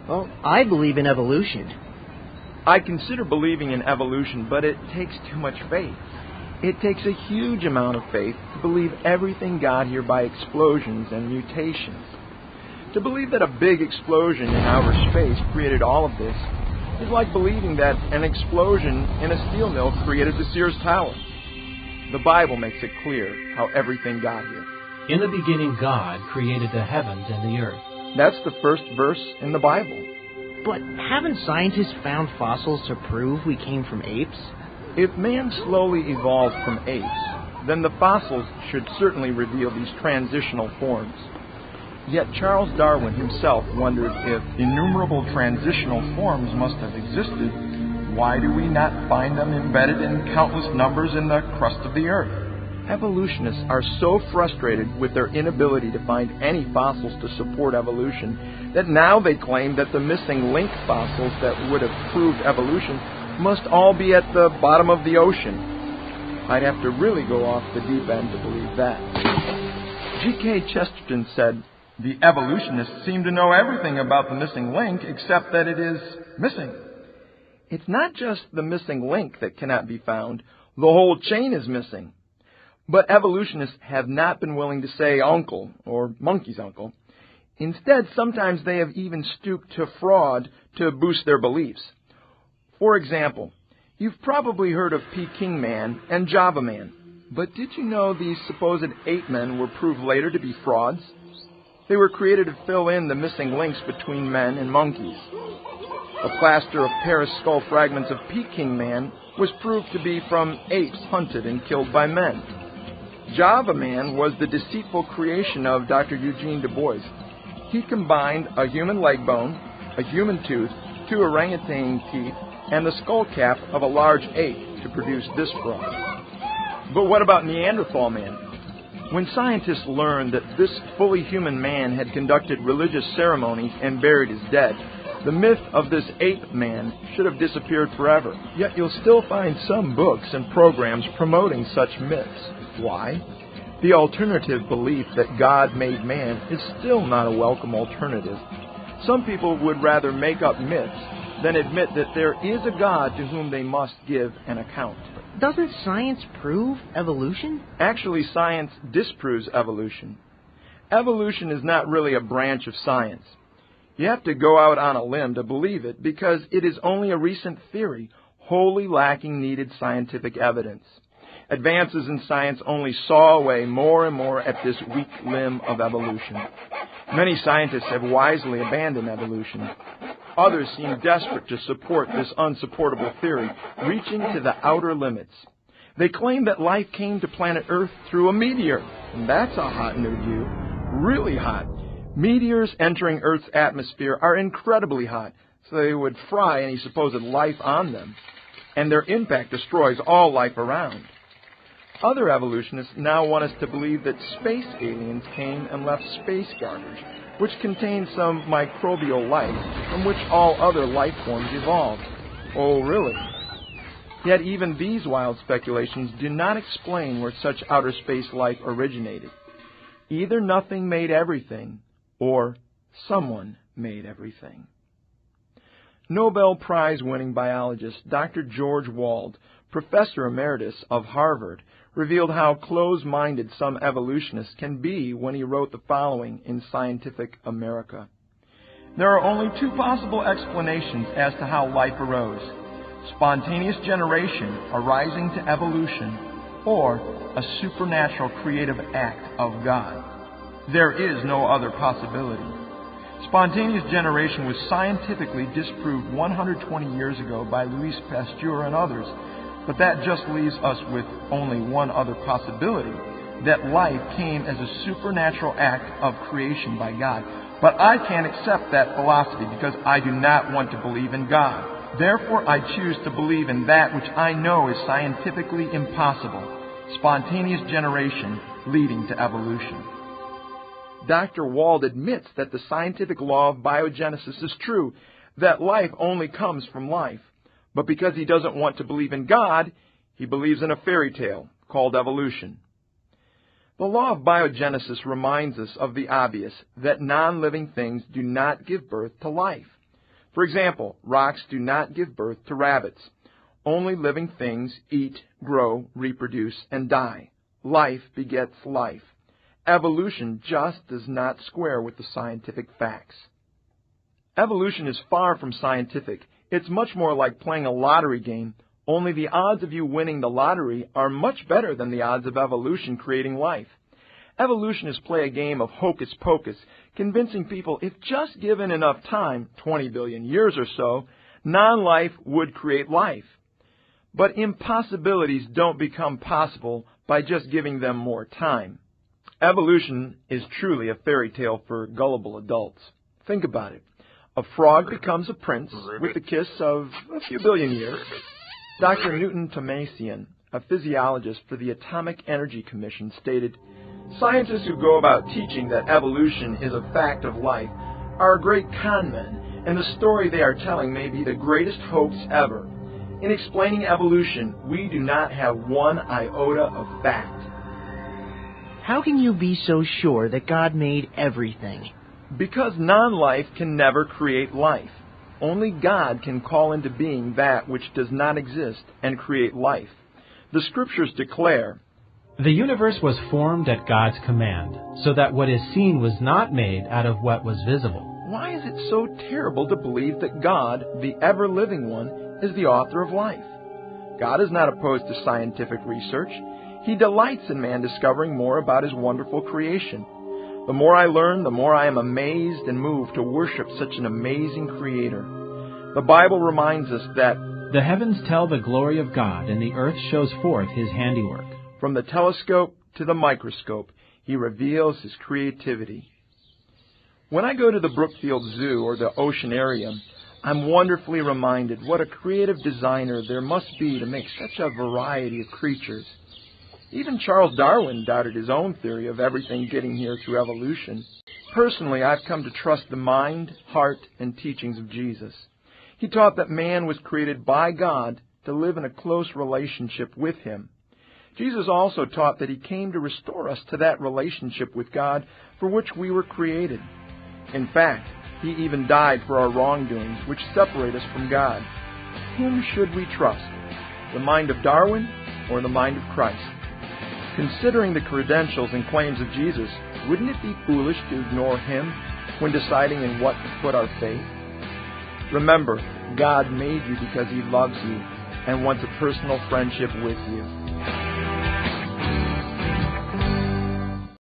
Well, I believe in evolution. I consider believing in evolution, but it takes too much faith. It takes a huge amount of faith to believe everything got here by explosions and mutations. To believe that a big explosion in outer space created all of this is like believing that an explosion in a steel mill created the Sears Tower. The Bible makes it clear how everything got here. In the beginning, God created the heavens and the earth. That's the first verse in the Bible. But haven't scientists found fossils to prove we came from apes? If man slowly evolved from apes, then the fossils should certainly reveal these transitional forms. Yet Charles Darwin himself wondered if innumerable transitional forms must have existed, why do we not find them embedded in countless numbers in the crust of the earth? Evolutionists are so frustrated with their inability to find any fossils to support evolution that now they claim that the missing link fossils that would have proved evolution must all be at the bottom of the ocean. I'd have to really go off the deep end to believe that. G.K. Chesterton said, "The evolutionists seem to know everything about the missing link except that it is missing." It's not just the missing link that cannot be found. The whole chain is missing. But evolutionists have not been willing to say uncle or monkey's uncle. Instead, sometimes they have even stooped to fraud to boost their beliefs. For example, you've probably heard of Peking Man and Java Man. But did you know these supposed ape men were proved later to be frauds? They were created to fill in the missing links between men and monkeys. A plaster of Paris skull fragments of Peking Man was proved to be from apes hunted and killed by men. Java Man was the deceitful creation of Dr. Eugene Du Bois. He combined a human leg bone, a human tooth, 2 orangutan teeth, and the skull cap of a large ape to produce this fraud. But what about Neanderthal Man? When scientists learned that this fully human man had conducted religious ceremonies and buried his dead, the myth of this ape man should have disappeared forever. Yet you'll still find some books and programs promoting such myths. Why? The alternative belief that God made man is still not a welcome alternative. Some people would rather make up myths than admit that there is a God to whom they must give an account. Doesn't science prove evolution? Actually, science disproves evolution. Evolution is not really a branch of science. You have to go out on a limb to believe it because it is only a recent theory, wholly lacking needed scientific evidence. Advances in science only saw away more and more at this weak limb of evolution. Many scientists have wisely abandoned evolution. Others seem desperate to support this unsupportable theory, reaching to the outer limits. They claim that life came to planet Earth through a meteor. And that's a hot new view. Really hot. Meteors entering Earth's atmosphere are incredibly hot, so they would fry any supposed life on them. And their impact destroys all life around. Other evolutionists now want us to believe that space aliens came and left space garbage, which contained some microbial life from which all other life forms evolved. Oh, really? Yet even these wild speculations do not explain where such outer space life originated. Either nothing made everything, or someone made everything. Nobel Prize-winning biologist Dr. George Wald, professor emeritus of Harvard, revealed how close-minded some evolutionists can be when he wrote the following in Scientific America. There are only 2 possible explanations as to how life arose: spontaneous generation arising to evolution, or a supernatural creative act of God. There is no other possibility. Spontaneous generation was scientifically disproved 120 years ago by Louis Pasteur and others, but that just leaves us with only one other possibility, that life came as a supernatural act of creation by God. But I can't accept that philosophy because I do not want to believe in God. Therefore, I choose to believe in that which I know is scientifically impossible: spontaneous generation leading to evolution. Dr. Wald admits that the scientific law of biogenesis is true, that life only comes from life. But because he doesn't want to believe in God, he believes in a fairy tale called evolution. The law of biogenesis reminds us of the obvious, that non-living things do not give birth to life. For example, rocks do not give birth to rabbits. Only living things eat, grow, reproduce, and die. Life begets life. Evolution just does not square with the scientific facts. Evolution is far from scientific. It's much more like playing a lottery game, only the odds of you winning the lottery are much better than the odds of evolution creating life. Evolutionists play a game of hocus pocus, convincing people if just given enough time, 20 billion years or so, non-life would create life. But impossibilities don't become possible by just giving them more time. Evolution is truly a fairy tale for gullible adults. Think about it. A frog becomes a prince with the kiss of a few billion years. Dr. Newton Tomasian, a physiologist for the Atomic Energy Commission, stated, "Scientists who go about teaching that evolution is a fact of life are great con men, and the story they are telling may be the greatest hoax ever. In explaining evolution, we do not have one iota of fact." How can you be so sure that God made everything? Because non-life can never create life. Only God can call into being that which does not exist and create life. The Scriptures declare, The universe was formed at God's command, so that what is seen was not made out of what was visible. why is it so terrible to believe that God, the ever-living one, is the author of life? God is not opposed to scientific research. He delights in man discovering more about his wonderful creation. The more I learn, the more I am amazed and moved to worship such an amazing Creator. The Bible reminds us that The heavens tell the glory of God, and the earth shows forth His handiwork. from the telescope to the microscope, He reveals His creativity. When I go to the Brookfield Zoo or the Oceanarium, I'm wonderfully reminded what a creative designer there must be to make such a variety of creatures. Even Charles Darwin doubted his own theory of everything getting here through evolution. Personally, I've come to trust the mind, heart, and teachings of Jesus. He taught that man was created by God to live in a close relationship with Him. Jesus also taught that He came to restore us to that relationship with God for which we were created. In fact, He even died for our wrongdoings, which separate us from God. Whom should we trust? The mind of Darwin or the mind of Christ? Considering the credentials and claims of Jesus, wouldn't it be foolish to ignore Him when deciding in what to put our faith? Remember, God made you because He loves you and wants a personal friendship with you.